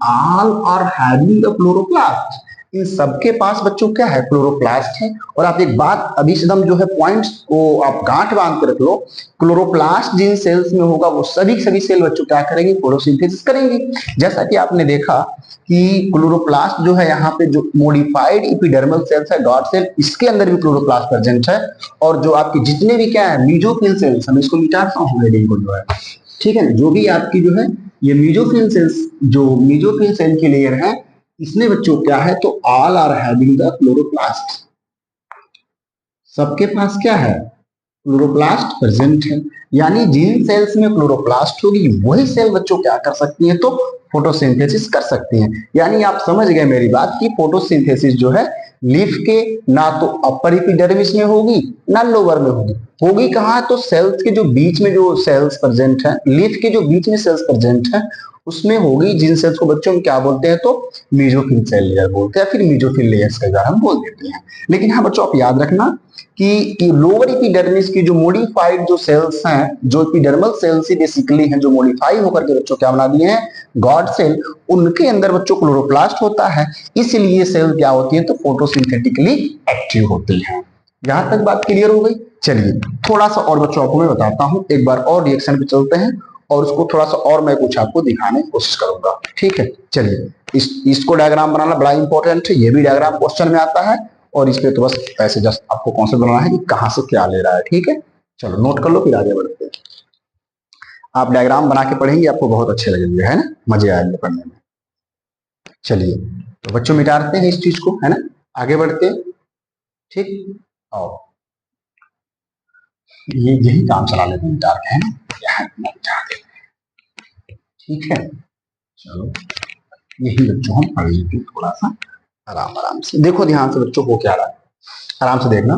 all are having the chloroplast. इन सबके पास बच्चों क्या है, क्लोरोप्लास्ट है। और आप एक बात अभी एकदम जो है पॉइंट्स को आप गांठ बांध के रख लो, क्लोरोप्लास्ट जिन सेल्स में होगा वो सभी सेल बच्चों क्या करेंगे, फोटोसिंथेसिस करेंगे। जैसा कि आपने देखा कि क्लोरोप्लास्ट जो है यहाँ पे जो मॉडिफाइड एपिडर्मल सेल्स है, गॉड सेल, इसके अंदर भी क्लोरोप्लास्ट प्रेजेंट है। और जो आपके जितने भी क्या है मीजोफिल सेल्स, हम इसको मिटाता हूँ हेडिंग को जो है, ठीक है, जो भी आपकी जो है ये मीजोफिल सेल्स, जो मीजोफिल सेल की लेयर है, इसमें बच्चों क्या है, तो all are having the chloroplast. सबके पास क्या है, क्लोरोप्लास्ट प्रेजेंट है। यानी जिन सेल्स में क्लोरोप्लास्ट होगी वही सेल बच्चों क्या कर सकती हैं, तो फोटोसिंथेसिस कर सकती हैं। यानी आप समझ गए मेरी बात कि फोटोसिंथेसिस जो है लीफ के ना तो अपर एपिडर्मिस में होगी ना लोअर में होगी। होगी कहाँ, तो सेल्स के जो बीच में जो सेल्स प्रेजेंट है, लीफ के जो बीच में सेल्स प्रेजेंट है उसमें होगी, जिन सेल्स को बच्चों हम क्या बोलते हैं, तो मीजोफिल सेल लेयर बोलते हैं, फिर मीजोफिल लेयर्स के द्वारा हम बोल देते हैं। लेकिन हाँ बच्चों, आप याद रखना कि लोअर एपिडर्मिस की जो मॉडिफाइड जो सेल्स हैं, जो एपिडर्मल सेल्स ही बेसिकली हैं, जो मॉडिफाई होकर के बच्चों क्या बना दिए हैं, गॉड सेल, उनके अंदर बच्चों क्लोरोप्लास्ट होता है। इसलिए सेल क्या होती है, तो फोटोसिंथेटिकली एक्टिव होती है। यहां तक बात क्लियर हो गई। चलिए थोड़ा सा और बच्चों आपको मैं बताता हूं, एक बार और रिएक्शन पे चलते हैं और उसको थोड़ा सा और मैं कुछ आपको दिखाने की कोशिश करूंगा। ठीक है, चलिए इसको डायग्राम बनाना बड़ा इंपॉर्टेंट है, ये भी डायग्राम क्वेश्चन में आता है। और इस पे तो बस ऐसे जस्ट आपको कॉन्सेप्ट बनाना है कि कहां से क्या ले रहा है। ठीक है, चलो नोट कर लो, फिर आगे बढ़ते हैं। आप डायग्राम बना के पढ़ेंगे, आपको बहुत अच्छे लगेंगे, है ना, मजे आएंगे पढ़ने में। चलिए तो बच्चों मिटाते हैं इस चीज को, है ना, आगे बढ़ते हैं। ठीक, और ये यही काम चला लेते हैं मिटा के, है ना, ठीक है। चलो यही बच्चों हम पढ़ लेते हैं थोड़ा सा आराम आराम से। देखो ध्यान से बच्चों, हो क्या रहा है, आराम से देखना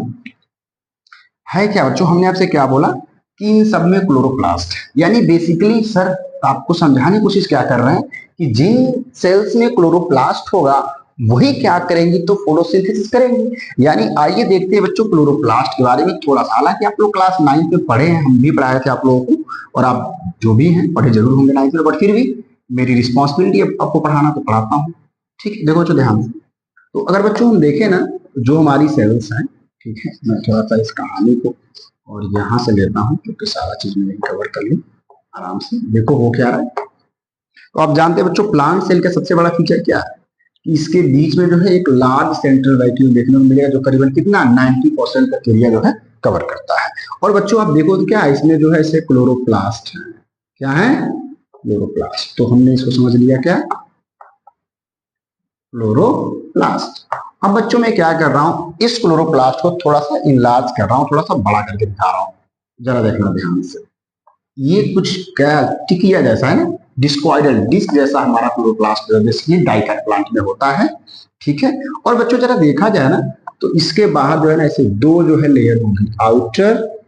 है। क्या बच्चों, हमने आपसे क्या बोला कि इन सब में क्लोरोप्लास्ट, यानी बेसिकली सर आपको समझाने की कोशिश क्या कर रहे हैं कि जिन सेल्स में क्लोरोप्लास्ट होगा वही क्या करेंगी, तो फोटोसिंथेसिस करेंगी। यानी आइए देखते हैं बच्चों क्लोरोप्लास्ट के बारे में थोड़ा सा। हालांकि आप लोग क्लास 9 में पढ़े हैं, हम भी पढ़ाए थे आप लोगों को, और आप जो भी हैं पढ़े जरूर होंगे 9 में, बट फिर भी मेरी रिस्पॉन्सिबिलिटी आपको पढ़ाना तो पढ़ाता हूँ। ठीक है, देखो बच्चों ध्यान से। तो अगर बच्चों हम देखें ना, जो हमारी सेल्स हैं, ठीक है, मैं थोड़ा सा इस कहानी को और यहाँ से लेता हूँ क्योंकि सारा चीज मैंने कवर कर ली आराम से। देखो हो क्या रहा है। तो आप जानते हैं बच्चों, प्लांट सेल का सबसे बड़ा फीचर क्या है कि इसके बीच में जो है एक लार्ज सेंट्रल वैक्यूल देखने को मिलेगा, जो करीबन कितना 90% का एरिया जो है कवर करता है। और बच्चों आप देखो तो क्या है, इसमें जो है इसे क्लोरोप्लास्ट है। क्या है? क्लोरोप्लास्ट। तो हमने इसको समझ लिया क्या, क्लोरोप्लास्ट। अब बच्चों मैं क्या कर रहा हूं, इस क्लोरोप्लास्ट को थोड़ा सा इनलार्ज कर रहा हूं, थोड़ा सा बड़ा करके दिखा रहा हूं। जरा देखना ध्यान से। ये कुछ क्या टिकिया जैसा है ना, डिस्कॉइडल डिस्क जैसा हमारा क्लोरोप्लास्ट बेसिकली डाइकोट प्लांट में होता है। ठीक है। और बच्चों जरा देखा जाए ना, तो इसके बाहर जो है ना ऐसे दो जो है लेयर होंगी, आउटर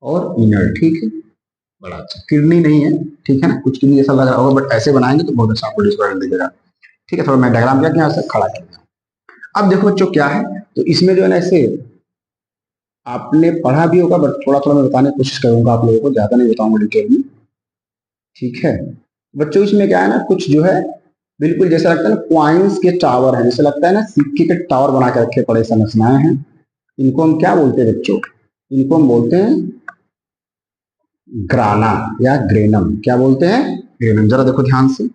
और इनर। ठीक है, बड़ा अच्छा, किडनी नहीं है, ठीक है ना, कुछ किडनी जैसा लग रहा होगा, बट ऐसे बनाएंगे तो बहुत अच्छा आपको डिस्कॉइडल दिखेगा। ठीक है, थोड़ा मैं डायग्राम क्या यहाँ से खड़ा कर दिया। अब देखो बच्चों क्या है, तो इसमें जो है ना ऐसे आपने पढ़ा भी होगा, बट थोड़ा थोड़ा मैं बताने की कोशिश करूंगा आप लोगों को, ज्यादा नहीं बताऊंगा डिटेल में। ठीक है बच्चों, इसमें क्या है ना, कुछ जो है बिल्कुल जैसा लगता है ना क्वाइंस के टावर है, जैसे लगता है ना सिक्के के टावर बना के रखे पड़े संरचनाएं हैं। इनको हम क्या बोलते हैं बच्चों, इनको हम बोलते हैं ग्राना या ग्रेनम। क्या बोलते हैं? ग्रेनम। जरा देखो ध्यान से,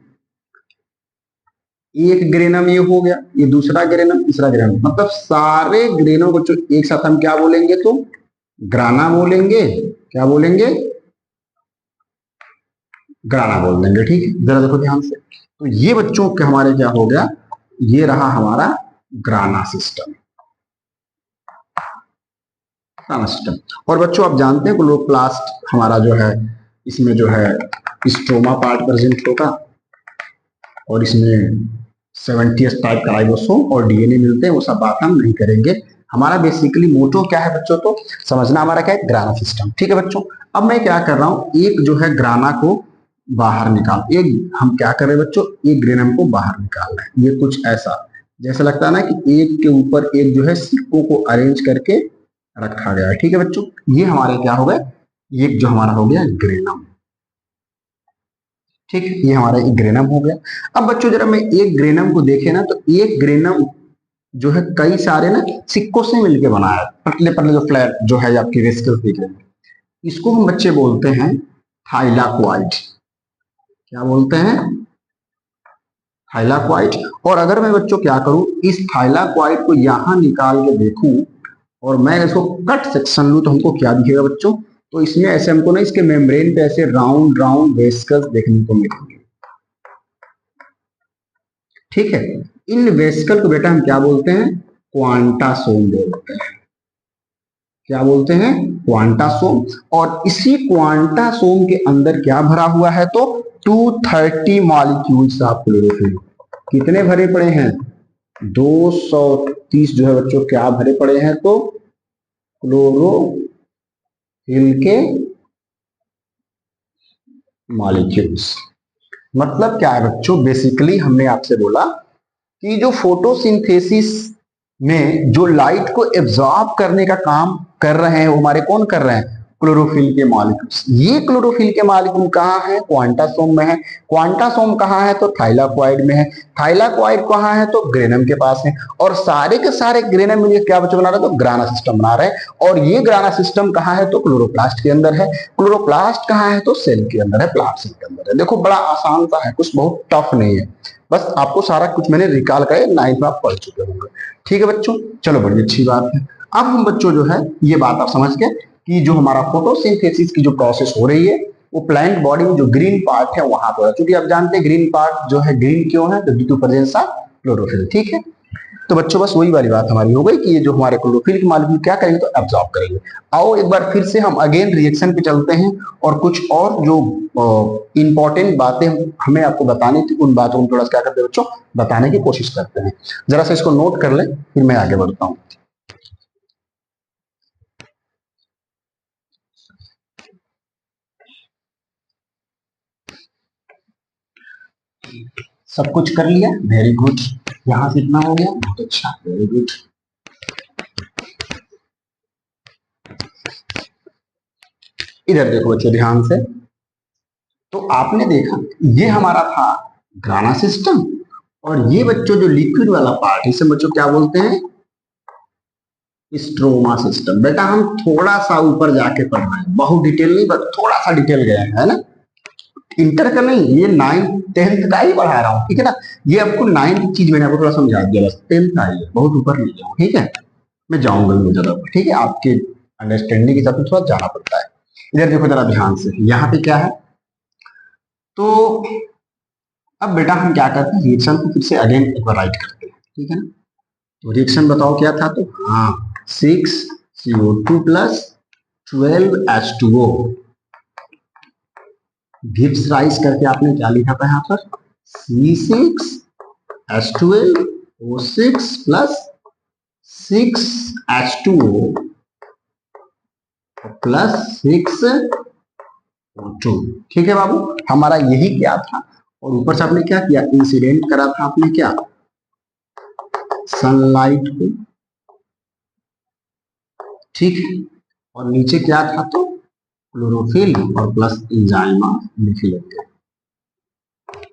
एक ग्रेनम ये हो गया, ये दूसरा ग्रेनम, तीसरा ग्रेनम, मतलब सारे ग्रेनम बच्चों एक साथ हम क्या बोलेंगे, तो ग्राना बोलेंगे। क्या बोलेंगे? ग्राना बोल देंगे। ठीक है, जरा देखो ध्यान से। तो ये बच्चों के हमारे क्या हो गया, ये रहा हमारा ग्राना सिस्टम। ग्राना सिस्टम। और बच्चों आप जानते हैं क्लोरोप्लास्ट हमारा जो है, इसमें जो है स्ट्रोमा पार्ट प्रेजेंट होगा, और इसमें 70 टाइप का राइबोसोम और डीएनए मिलते हैं। वो सब बात हम नहीं करेंगे। हमारा बेसिकली मोटो क्या है बच्चों, तो समझना हमारा क्या है, ग्राना सिस्टम। ठीक है बच्चों, अब मैं क्या कर रहा हूं, एक जो है ग्राना को बाहर निकाल, एक हम क्या कर रहे हैं बच्चों, एक ग्रेनम को बाहर निकाल रहे हैं। ये कुछ ऐसा जैसा लगता है ना कि एक के ऊपर एक जो है सिक्कों को अरेंज करके रखा गया है। ठीक है बच्चों, ये हमारे क्या हो गए, ये जो हमारा हो गया ग्रेनम। ठीक है, ये हमारा एक ग्रेनम हो गया। अब बच्चों जरा मैं एक ग्रेनम को देखे ना, तो एक ग्रेनम जो है कई सारे ना सिक्कों से मिलके बना है, पतले पतले जो फ्लैट जो है आपकी वेसिकल्स दिख रहे हैं, इसको हम बच्चे बोलते हैं थाइलाक्वाइड। क्या बोलते हैं? थाइलाक्वाइड। और अगर मैं बच्चों क्या करूं, इस थाइलाक्वाइड को यहां निकाल के देखूं और मैं इसको कट सेक्शन लूं, तो हमको क्या दिखेगा बच्चों, तो इसमें ऐसे हमको ना इसके मेम्ब्रेन पे ऐसे राउंड राउंड वेसिकल्स देखने को मिलेंगे। ठीक है, इन वेसिकल को बेटा हम क्या बोलते हैं, क्वांटासोम बोलते हैं। क्या बोलते हैं? क्वांटासोम। और इसी क्वांटासोम के अंदर क्या भरा हुआ है, तो 230 मॉलिक्यूल्स ऑफ क्लोरोफिल। कितने भरे पड़े हैं? 230 जो है बच्चों क्या भरे पड़े हैं, तो क्लोरोफिल के मॉलिक्यूल्स। मतलब क्या है बच्चों, बेसिकली हमने आपसे बोला कि जो फोटोसिंथेसिस में जो लाइट को एब्जॉर्ब करने का काम कर रहे हैं, वो हमारे कौन कर रहे हैं, क्लोरोफिल के मॉलिक्यूल्स। ये क्लोरोफिल के मॉलिक्यूल कहाँ है, क्वांटासोम में है। क्वांटासोम कहाँ है, तो थाइलाक्वाइड में है। थाइलाक्वाइड कहाँ है, तो ग्रेनम के पास है। और सारे के सारे ग्रेनम मिलकर क्या बच्चों बना रहे हैं, तो ग्राना सिस्टम बना रहे हैं। और ये ग्राना सिस्टम कहाँ है, तो क्लोरोप्लास्ट के अंदर है। क्लोरोप्लास्ट कहाँ है, तो सेल के अंदर है, प्लांट सेल के अंदर है। देखो बड़ा आसान सा है, कुछ बहुत टफ नहीं है, बस आपको सारा कुछ मैंने रिकॉल कर 9th में आप पढ़ चुके होंगे। ठीक है बच्चों, चलो बड़ी अच्छी बात है। अब हम बच्चों जो है ये बात आप समझ गए कि जो हमारा फोटोसिंथेसिस की जो प्रोसेस हो रही है, वो प्लांट बॉडी में जो ग्रीन पार्ट है वहां पर, क्योंकि आप जानते हैं ग्रीन पार्ट जो है ग्रीन क्यों है, तो due to presence of chlorophyll. ठीक है, तो बच्चों बस वही वाली बात हमारी हो गई कि ये जो हमारे क्लोरोफिल के मॉलिक्यूल क्या करेंगे, तो एब्जॉर्ब करेंगे। आओ एक बार फिर से हम अगेन रिएक्शन पे चलते हैं, और कुछ और जो इंपॉर्टेंट बातें हमें आपको बतानी थी, उन बातों को थोड़ा सा क्या करते हैं बच्चों, बताने की कोशिश करते हैं। जरा सा इसको नोट कर ले, फिर मैं आगे बढ़ता हूँ। सब कुछ कर लिया, वेरी गुड। यहां से इतना हो गया, बहुत अच्छा, वेरी गुड। इधर देखो बच्चों ध्यान से। तो आपने देखा ये हमारा था ग्राना सिस्टम। और ये बच्चों जो लिक्विड वाला पार्ट इसे बच्चों क्या बोलते हैं, स्ट्रोमा सिस्टम। बेटा हम थोड़ा सा ऊपर जाके पढ़ रहे हैं, बहुत डिटेल नहीं बट थोड़ा सा डिटेल गया है ना, इंटर का नहीं, ये 9th-10th का ही पढ़ा रहा हूँ, ठीक है ना। ये आपको 9th चीज मैंने आपको थोड़ा समझा दिया, बस 10th का ही है, बहुत ऊपर नहीं जाऊँ, ठीक है। मैं जाऊंगा भी ज्यादा, ठीक है, आपके अंडरस्टैंडिंग के हिसाब से थोड़ा जाना पड़ता है। इधर देखो जरा ध्यान से, यहाँ पे क्या है, तो अब बेटा हम क्या करते हैं, रिएक्शन को फिर से अगेन एक बार राइट करते हैं, ठीक है ना। तो रिएक्शन बताओ क्या था, तो हाँ 6CO2 plus 12H2O gives rise करके आपने क्या लिखा था यहाँ पर, C6H12O6 plus 6H2O plus 6O2, ठीक है बाबू, हमारा यही क्या था। और ऊपर से आपने क्या किया, इंसिडेंट करा था आपने क्या, सनलाइट को, ठीक है। और नीचे क्या था, तो क्लोरोफिल और प्लस एंजाइम लिख लेंगे,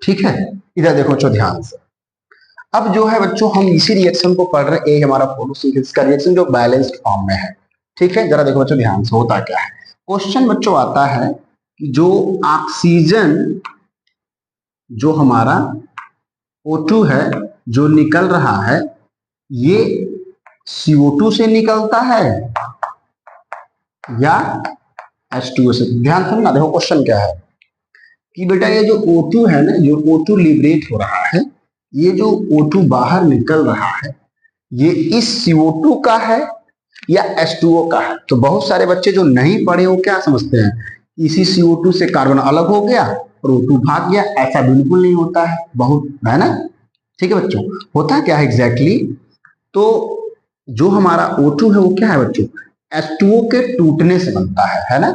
ठीक है। इधर देखो बच्चों ध्यान से, अब जो है बच्चों हम इसी रिएक्शन को पढ़ रहे हैं, ये हमारा फोटोसिंथेसिस का रिएक्शन जो बैलेंस्ड फॉर्म में है, ठीक है। जरा देखो बच्चों ध्यान से, होता क्या है, क्वेश्चन बच्चों आता है कि जो ऑक्सीजन जो हमारा O2 है जो निकल रहा है, ये CO2 से निकलता है या H2O से। ध्यान से ना, देखो क्वेश्चन क्या है कि बेटा ये जो O2 है ना, जो O2 लिबरेट हो रहा है, ये जो O2 बाहर निकल रहा है, ये इस CO2 का है या H2O का है। तो बहुत सारे बच्चे जो नहीं पढ़े वो क्या समझते हैं, इसी CO2 से कार्बन अलग हो गया और O2 भाग गया, ऐसा बिल्कुल नहीं होता है, बहुत है ना, ठीक है बच्चों। होता क्या है एग्जैक्टली, तो जो हमारा O2 है वो क्या है बच्चों, H2O के टूटने से बनता है ना।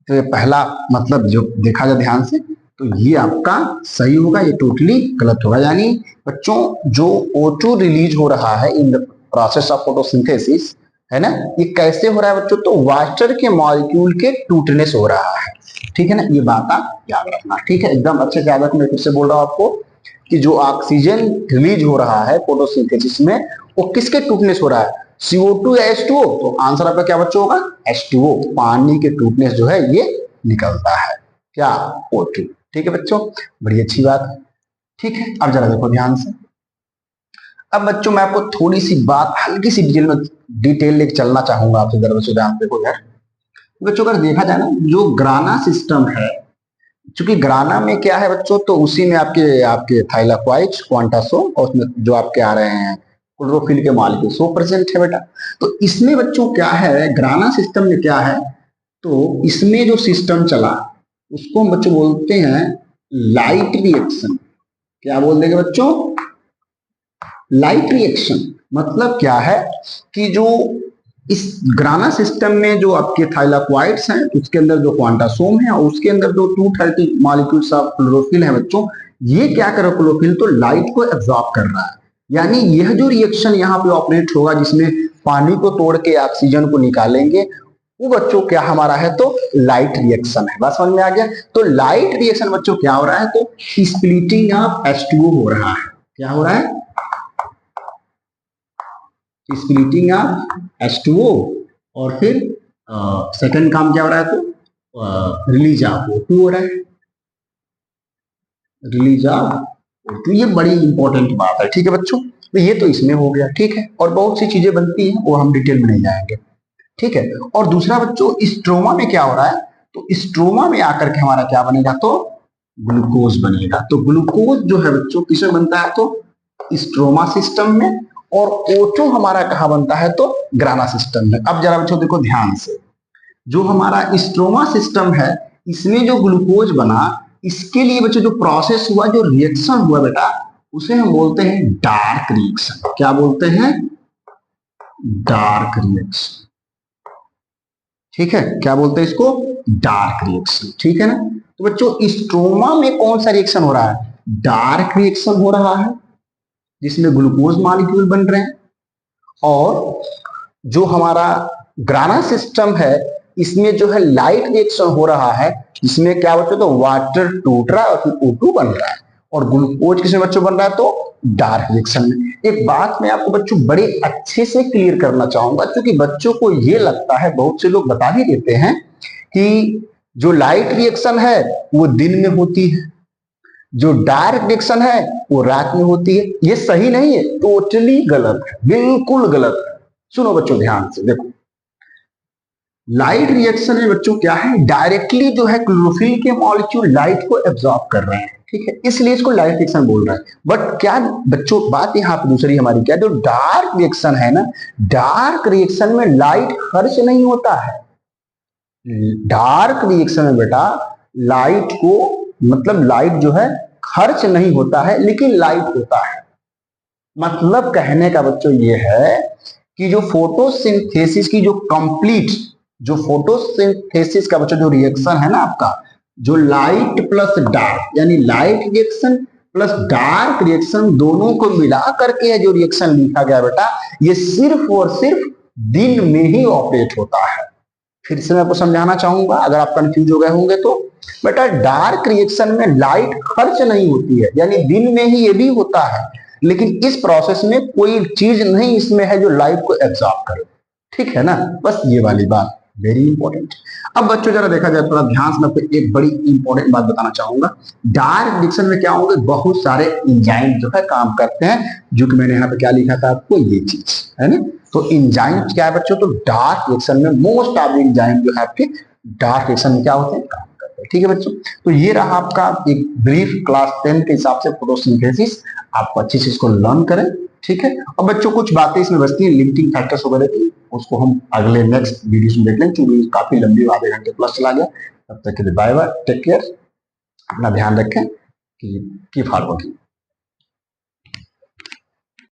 तो ये पहला मतलब जो देखा जाए ध्यान से, तो ये आपका सही होगा, ये टोटली गलत होगा। यानी बच्चों जो O2 रिलीज हो रहा है in the process of photosynthesis, है ना, ये कैसे हो रहा है बच्चों, तो वाटर के मॉलिक्यूल के टूटने से हो रहा है, ठीक है ना। ये बात आप याद रखना, ठीक है, एकदम अच्छे से याद रखना। मैं फिर से बोल रहा हूँ आपको कि जो ऑक्सीजन रिलीज हो रहा है फोटोसिंथेसिस में, वो किसके टूटने से हो रहा है, CO2 या H2O। तो आंसर आपका क्या बच्चों होगा, H2O, पानी के टूटने से जो है ये निकलता है क्या, O2, ठीक है बच्चों, बड़ी अच्छी बात है, ठीक है। अब जरा देखो ध्यान से, अब बच्चों मैं आपको थोड़ी सी बात हल्की सी डिटेल लेके चलना चाहूंगा आपसे, जरा बच्चों ध्यान देखो यार। बच्चों अगर देखा जाए ना, जो ग्राना सिस्टम है, क्योंकि ग्राना में क्या है बच्चों, तो उसी में आपके आपके थाइलाक्वाइड, क्वांटासो और उसमें जो आपके आ रहे हैं क्लोरोफिल के मॉलिक्यूल सो प्रेजेंट है बेटा। तो इसमें बच्चों क्या है, ग्राना सिस्टम में क्या है, तो इसमें जो सिस्टम चला उसको हम बच्चों बोलते हैं लाइट रिएक्शन। क्या बोल देंगे बच्चों, लाइट रिएक्शन। मतलब क्या है कि जो इस ग्राना सिस्टम में जो आपके थाइलाक्वाइड्स हैं, उसके अंदर जो क्वांटासोम है और उसके अंदर जो 230 मॉलिक्यूल्स ऑफ क्लोरोफिल है बच्चों, ये क्या कर रहा है, क्लोरोफिल तो लाइट को एब्जॉर्ब कर रहा है। यानी यह जो रिएक्शन यहाँ पे ऑपरेट होगा, जिसमें पानी को तोड़ के ऑक्सीजन को निकालेंगे, वो बच्चों क्या हमारा है, तो लाइट रिएक्शन है। बात समझ में आ गया। तो लाइट रिएक्शन बच्चों क्या हो रहा है, तो स्प्लिटिंग ऑफ H2O हो रहा है। क्या हो रहा है, स्प्लिटिंग ऑफ H2O। और फिर सेकंड काम क्या हो रहा है, तो रिलीज ऑफ O2 हो रहा है, रिलीज ऑफ O2। ये बड़ी इंपॉर्टेंट बात है, ठीक है बच्चों। तो ये तो इसमें हो गया, ठीक है, और बहुत सी चीजें बनती हैं, वो हम डिटेल में नहीं जाएंगे, ठीक है। और दूसरा बच्चों स्ट्रोमा में क्या हो रहा है, तो स्ट्रोमा में आकर के हमारा क्या बनेगा, तो ग्लूकोज बनेगा। तो ग्लूकोज जो है बच्चों किसमें बनता है, तो स्ट्रोमा सिस्टम में। और O2 हमारा कहाँ बनता है, तो ग्राना सिस्टम में। अब जरा बच्चों देखो ध्यान से, जो हमारा स्ट्रोमा सिस्टम है, इसमें जो ग्लूकोज बना, इसके लिए बच्चों जो प्रोसेस हुआ, जो रिएक्शन हुआ बेटा, उसे हम बोलते हैं डार्क रिएक्शन। क्या बोलते हैं, डार्क रिएक्शन, ठीक है। क्या बोलते हैं इसको, डार्क रिएक्शन, ठीक है ना। तो बच्चों स्ट्रोमा में कौन सा रिएक्शन हो रहा है, डार्क रिएक्शन हो रहा है, जिसमें ग्लूकोज मॉलिक्यूल बन रहे हैं। और जो हमारा ग्राना सिस्टम है, इसमें जो है लाइट रिएक्शन हो रहा है, जिसमें क्या बच्चों, तो वाटर टूट रहा है और फिर O2 बन रहा है। और ग्लूकोज किसमें बच्चों बन रहा है, तो डार्क रिएक्शन में। एक बात मैं आपको बच्चों बड़े अच्छे से क्लियर करना चाहूंगा, क्योंकि बच्चों को ये लगता है, बहुत से लोग बता भी देते हैं कि जो लाइट रिएक्शन है वो दिन में होती है, जो डार्क रिएक्शन है वो रात में होती है। ये सही नहीं है, टोटली गलत है, बिल्कुल गलत है। सुनो बच्चों ध्यान से, देखो लाइट रिएक्शन में बच्चों क्या है, डायरेक्टली जो है क्लोरोफिल के मॉलिक्यूल लाइट को एब्जॉर्ब कर रहे हैं, ठीक है, इसलिए इसको लाइट रिएक्शन बोल रहे हैं। बट क्या बच्चों बात यहाँ पे दूसरी हमारी क्या, जो डार्क रिएक्शन है ना, डार्क रिएक्शन में लाइट खर्च नहीं होता है। डार्क रिएक्शन में बेटा लाइट को मतलब लाइट जो है खर्च नहीं होता है, लेकिन लाइट होता है। मतलब कहने का बच्चों ये है कि जो फोटोसिंथेसिस की जो फोटोसिंथेसिस का बच्चों जो रिएक्शन है ना आपका, जो लाइट प्लस डार्क यानी light reaction plus dark reaction दोनों को मिला करके है जो रिएक्शन लिखा गया बेटा, ये सिर्फ और सिर्फ दिन में ही ऑपरेट होता है। फिर से मैं आपको समझाना चाहूंगा, अगर आप कंफ्यूज हो गए होंगे तो बेटा डार्क रिएक्शन में लाइट खर्च नहीं होती है, यानी दिन में ही ये भी होता है, लेकिन इस प्रोसेस में कोई चीज नहीं इसमें है जो लाइट को एब्जॉर्ब करे, ठीक है ना, बस ये वाली बात वेरी इंपॉर्टेंट। अब बच्चों जरा देखा जाए, थोड़ा ध्यान से मैं एक बड़ी इंपॉर्टेंट बात बताना चाहूंगा। डार्क रिएक्शन में क्या होंगे, बहुत सारे एंजाइम जो है काम करते हैं, जो कि मैंने यहाँ पे क्या लिखा था आपको, ये चीज है ना। तो एंजाइम क्या है बच्चों, तो डार्क रिएक्शन में मोस्ट ऑफ द एंजाइम जो है आपके डार्क रिएक्शन में क्या होते हैं, काम करते हैं, ठीक है बच्चों। तो ये रहा आपका एक ब्रीफ क्लास 10 के हिसाब से फोटोसिंथेसिस, आप अच्छी से इसको लर्न करें, ठीक है। और बच्चों कुछ बातें इसमें बचती हैं, लिमिटिंग फैक्टर्स वगैरह की, उसको हम अगले नेक्स्ट वीडियो में देख लेंगे, क्योंकि काफी लंबी, आधे घंटे प्लस चला गया। तब तक के लिए बाय बाय, टेक केयर, अपना ध्यान रखें, कि फॉलो की